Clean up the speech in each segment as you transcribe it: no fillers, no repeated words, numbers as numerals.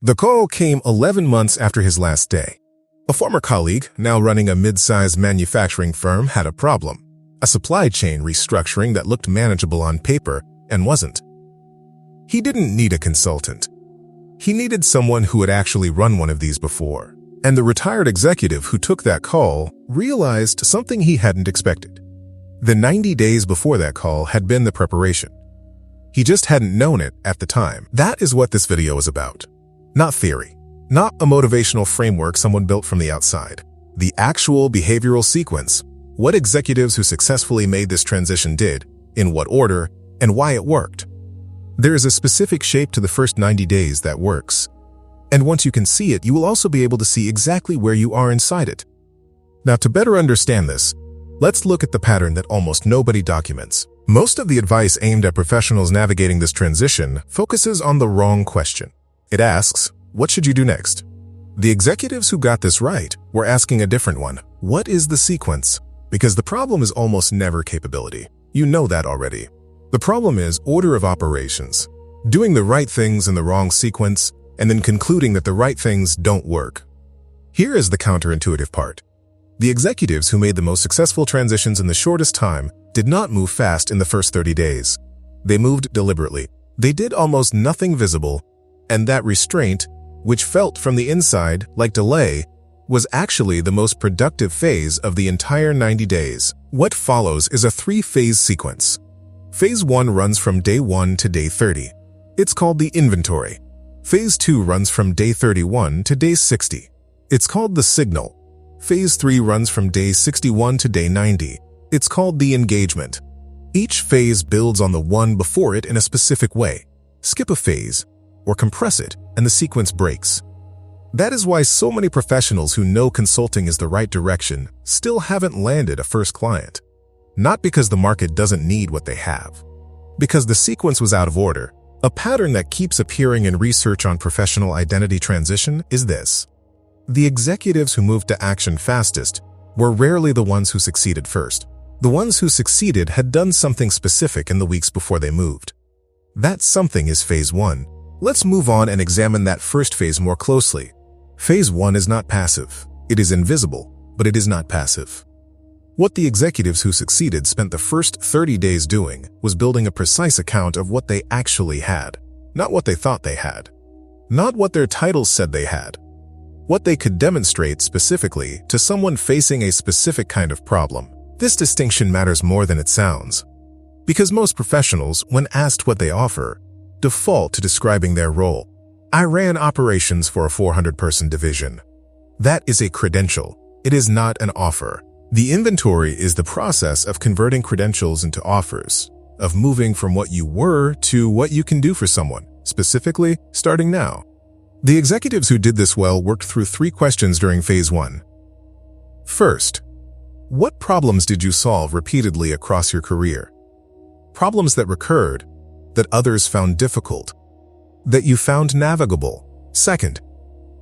The call came 11 months after his last day. A former colleague, now running a mid-sized manufacturing firm, had a problem. A supply chain restructuring that looked manageable on paper and wasn't. He didn't need a consultant. He needed someone who had actually run one of these before. And the retired executive who took that call realized something he hadn't expected. The 90 days before that call had been the preparation. He just hadn't known it at the time. That is what this video is about. Not theory. Not a motivational framework someone built from the outside. The actual behavioral sequence. What executives who successfully made this transition did, in what order, and why it worked. There is a specific shape to the first 90 days that works. And once you can see it, you will also be able to see exactly where you are inside it. Now, to better understand this, let's look at the pattern that almost nobody documents. Most of the advice aimed at professionals navigating this transition focuses on the wrong question. It asks, what should you do next? The executives who got this right were asking a different one. What is the sequence? Because the problem is almost never capability. You know that already. The problem is order of operations. Doing the right things in the wrong sequence, and then concluding that the right things don't work. Here is the counterintuitive part. The executives who made the most successful transitions in the shortest time did not move fast in the first 30 days. They moved deliberately. They did almost nothing visible, and that restraint, which felt from the inside like delay, was actually the most productive phase of the entire 90 days. What follows is a 3-phase sequence. Phase 1 runs from day 1 to day 30. It's called the inventory. Phase 2 runs from day 31 to day 60. It's called the signal. Phase 3 runs from day 61 to day 90. It's called the engagement. Each phase builds on the one before it in a specific way. Skip a phase, or compress it, and the sequence breaks. That is why so many professionals who know consulting is the right direction still haven't landed a first client. Not because the market doesn't need what they have. Because the sequence was out of order. A pattern that keeps appearing in research on professional identity transition is this. The executives who moved to action fastest were rarely the ones who succeeded first. The ones who succeeded had done something specific in the weeks before they moved. That something is phase 1. Let's move on and examine that first phase more closely. Phase 1 is not passive. It is invisible, but it is not passive. What the executives who succeeded spent the first 30 days doing was building a precise account of what they actually had, not what they thought they had, not what their titles said they had, what they could demonstrate specifically to someone facing a specific kind of problem. This distinction matters more than it sounds, because most professionals, when asked what they offer, default to describing their role. I ran operations for a 400-person division. That is a credential. It is not an offer. The inventory is the process of converting credentials into offers, of moving from what you were to what you can do for someone, specifically starting now. The executives who did this well worked through 3 questions during phase 1. First, what problems did you solve repeatedly across your career? Problems that recurred, that others found difficult, that you found navigable. Second,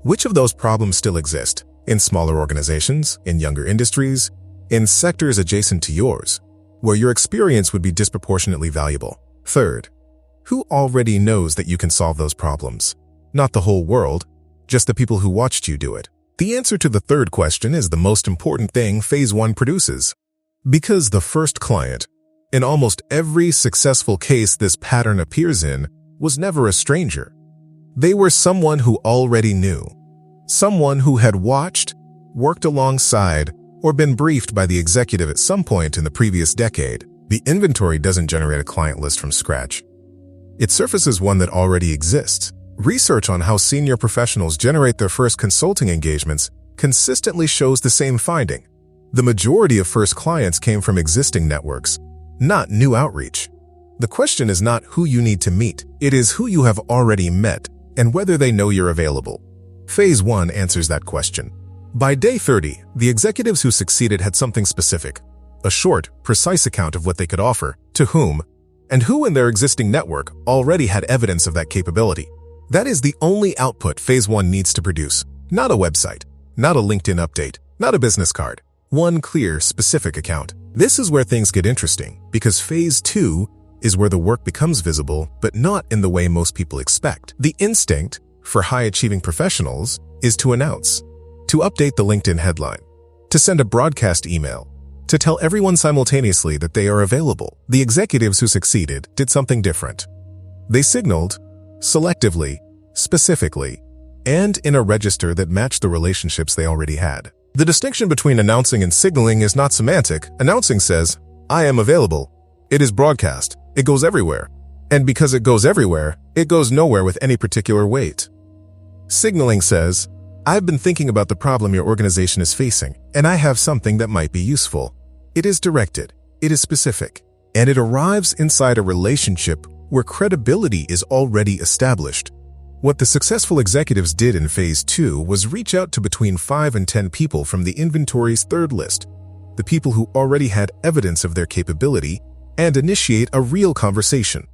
which of those problems still exist in smaller organizations, in younger industries, in sectors adjacent to yours, where your experience would be disproportionately valuable? Third, who already knows that you can solve those problems? Not the whole world, just the people who watched you do it. The answer to the third question is the most important thing phase 1 produces. Because the first client, in almost every successful case this pattern appears in, was never a stranger. They were someone who already knew. Someone who had watched, worked alongside, or been briefed by the executive at some point in the previous decade. The inventory doesn't generate a client list from scratch. It surfaces one that already exists. Research on how senior professionals generate their first consulting engagements consistently shows the same finding. The majority of first clients came from existing networks, not new outreach. The question is not who you need to meet, it is who you have already met and whether they know you're available. Phase 1 answers that question. By day 30, the executives who succeeded had something specific, a short, precise account of what they could offer, to whom, and who in their existing network already had evidence of that capability. That is the only output phase 1 needs to produce. Not a website, not a LinkedIn update, not a business card. One clear, specific account. This is where things get interesting, because phase 2 is where the work becomes visible, but not in the way most people expect. The instinct, for high-achieving professionals is to announce, to update the LinkedIn headline, to send a broadcast email, to tell everyone simultaneously that they are available. The executives who succeeded did something different. They signaled, selectively, specifically, and in a register that matched the relationships they already had. The distinction between announcing and signaling is not semantic. Announcing says, I am available. It is broadcast. It goes everywhere. And because it goes everywhere, it goes nowhere with any particular weight. Signaling says, I've been thinking about the problem your organization is facing, and I have something that might be useful. It is directed, it is specific, and it arrives inside a relationship where credibility is already established. What the successful executives did in Phase 2 was reach out to between 5 and 10 people from the inventory's third list, the people who already had evidence of their capability, and initiate a real conversation.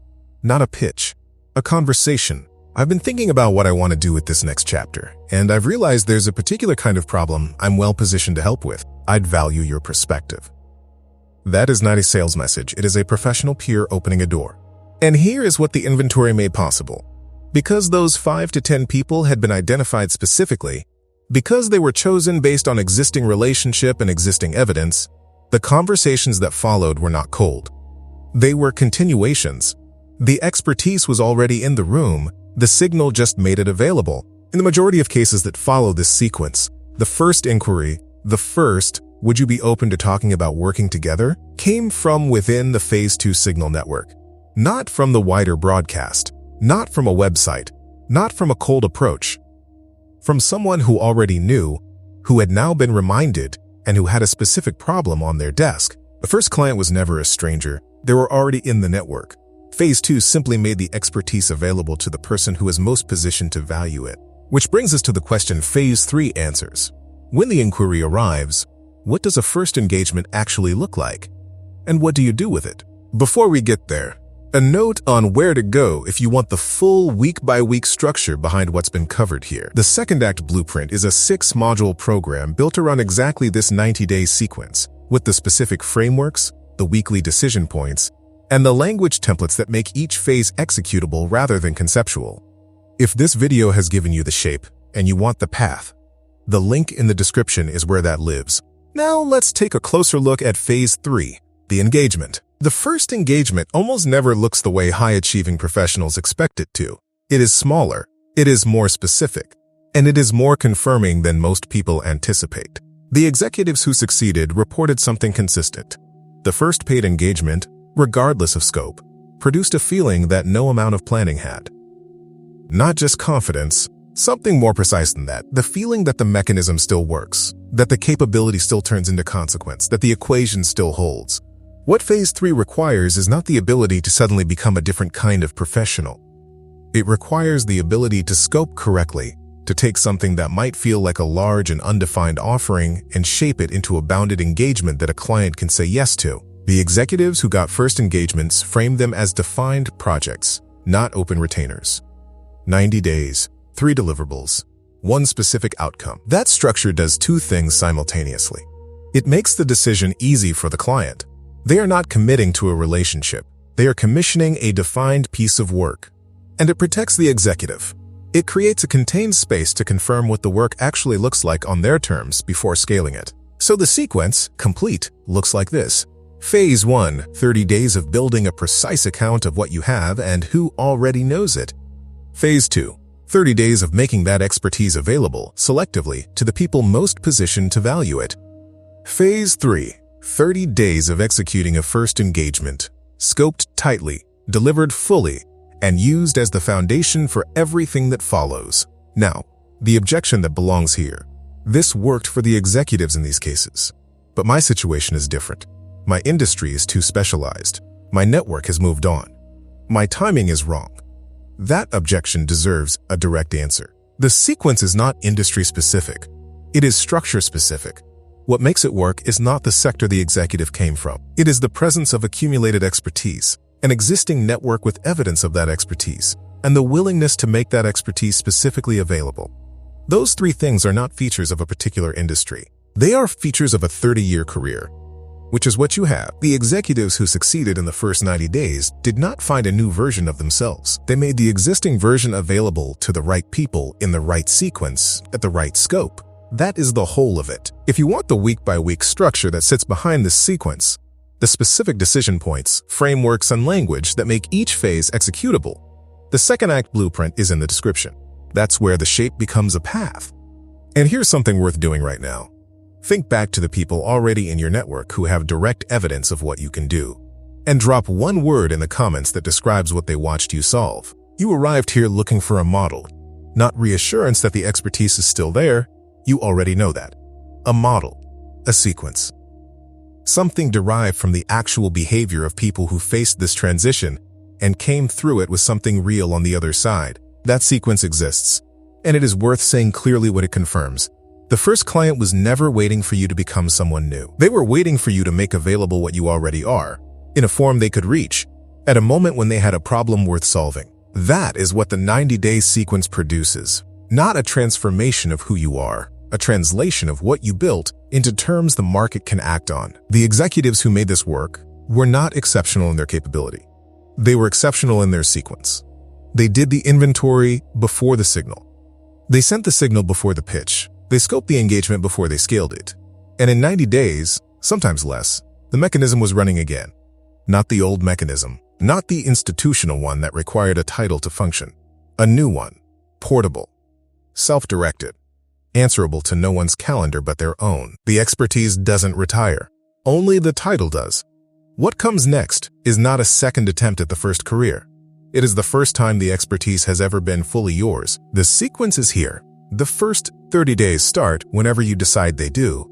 Not a pitch, a conversation. I've been thinking about what I want to do with this next chapter, and I've realized there's a particular kind of problem I'm well positioned to help with. I'd value your perspective. That is not a sales message. It is a professional peer opening a door. And here is what the inventory made possible. Because those 5 to 10 people had been identified specifically, because they were chosen based on existing relationship and existing evidence, the conversations that followed were not cold. They were continuations. The expertise was already in the room. The signal just made it available. In the majority of cases that follow this sequence, the first inquiry, would you be open to talking about working together, came from within the Phase 2 signal network. Not from the wider broadcast, not from a website, not from a cold approach. From someone who already knew, who had now been reminded, and who had a specific problem on their desk. The first client was never a stranger. They were already in the network. Phase 2 simply made the expertise available to the person who is most positioned to value it. Which brings us to the question Phase 3 answers. When the inquiry arrives, what does a first engagement actually look like? And what do you do with it? Before we get there, a note on where to go if you want the full week-by-week structure behind what's been covered here. The Second Act Blueprint is a 6-module program built around exactly this 90-day sequence, with the specific frameworks, the weekly decision points, and the language templates that make each phase executable rather than conceptual. If this video has given you the shape, and you want the path, the link in the description is where that lives. Now let's take a closer look at Phase 3, the engagement. The first engagement almost never looks the way high-achieving professionals expect it to. It is smaller, it is more specific, and it is more confirming than most people anticipate. The executives who succeeded reported something consistent. The first paid engagement, regardless of scope, produced a feeling that no amount of planning had. Not just confidence, something more precise than that, the feeling that the mechanism still works, that the capability still turns into consequence, that the equation still holds. What Phase 3 requires is not the ability to suddenly become a different kind of professional. It requires the ability to scope correctly, to take something that might feel like a large and undefined offering and shape it into a bounded engagement that a client can say yes to. The executives who got first engagements framed them as defined projects, not open retainers. 90 days, 3 deliverables, 1 specific outcome. That structure does 2 things simultaneously. It makes the decision easy for the client. They are not committing to a relationship. They are commissioning a defined piece of work. And it protects the executive. It creates a contained space to confirm what the work actually looks like on their terms before scaling it. So the sequence, complete, looks like this. Phase 1, 30 days of building a precise account of what you have and who already knows it. Phase 2, 30 days of making that expertise available selectively to the people most positioned to value it. Phase 3, 30 days of executing a first engagement, scoped tightly, delivered fully, and used as the foundation for everything that follows. Now, the objection that belongs here. This worked for the executives in these cases. But my situation is different. My industry is too specialized. My network has moved on. My timing is wrong. That objection deserves a direct answer. The sequence is not industry-specific. It is structure-specific. What makes it work is not the sector the executive came from. It is the presence of accumulated expertise, an existing network with evidence of that expertise, and the willingness to make that expertise specifically available. Those 3 things are not features of a particular industry. They are features of a 30-year career. which is what you have. The executives who succeeded in the first 90 days did not find a new version of themselves. They made the existing version available to the right people in the right sequence at the right scope. That is the whole of it. If you want the week-by-week structure that sits behind this sequence, the specific decision points, frameworks, and language that make each phase executable, the second act blueprint is in the description. That's where the shape becomes a path. And here's something worth doing right now. Think back to the people already in your network who have direct evidence of what you can do, and drop one word in the comments that describes what they watched you solve. You arrived here looking for a model, not reassurance that the expertise is still there. You already know that. A model, a sequence. Something derived from the actual behavior of people who faced this transition and came through it with something real on the other side. That sequence exists, and it is worth saying clearly what it confirms. The first client was never waiting for you to become someone new. They were waiting for you to make available what you already are, in a form they could reach, at a moment when they had a problem worth solving. That is what the 90-day sequence produces. Not a transformation of who you are, a translation of what you built into terms the market can act on. The executives who made this work were not exceptional in their capability. They were exceptional in their sequence. They did the inventory before the signal. They sent the signal before the pitch. They scoped the engagement before they scaled it. And in 90 days, sometimes less, the mechanism was running again. Not the old mechanism, not the institutional one that required a title to function. A new one, portable, self-directed, answerable to no one's calendar but their own. The expertise doesn't retire. Only the title does. What comes next is not a second attempt at the first career. It is the first time the expertise has ever been fully yours. The sequence is here. The first 30 days start whenever you decide they do,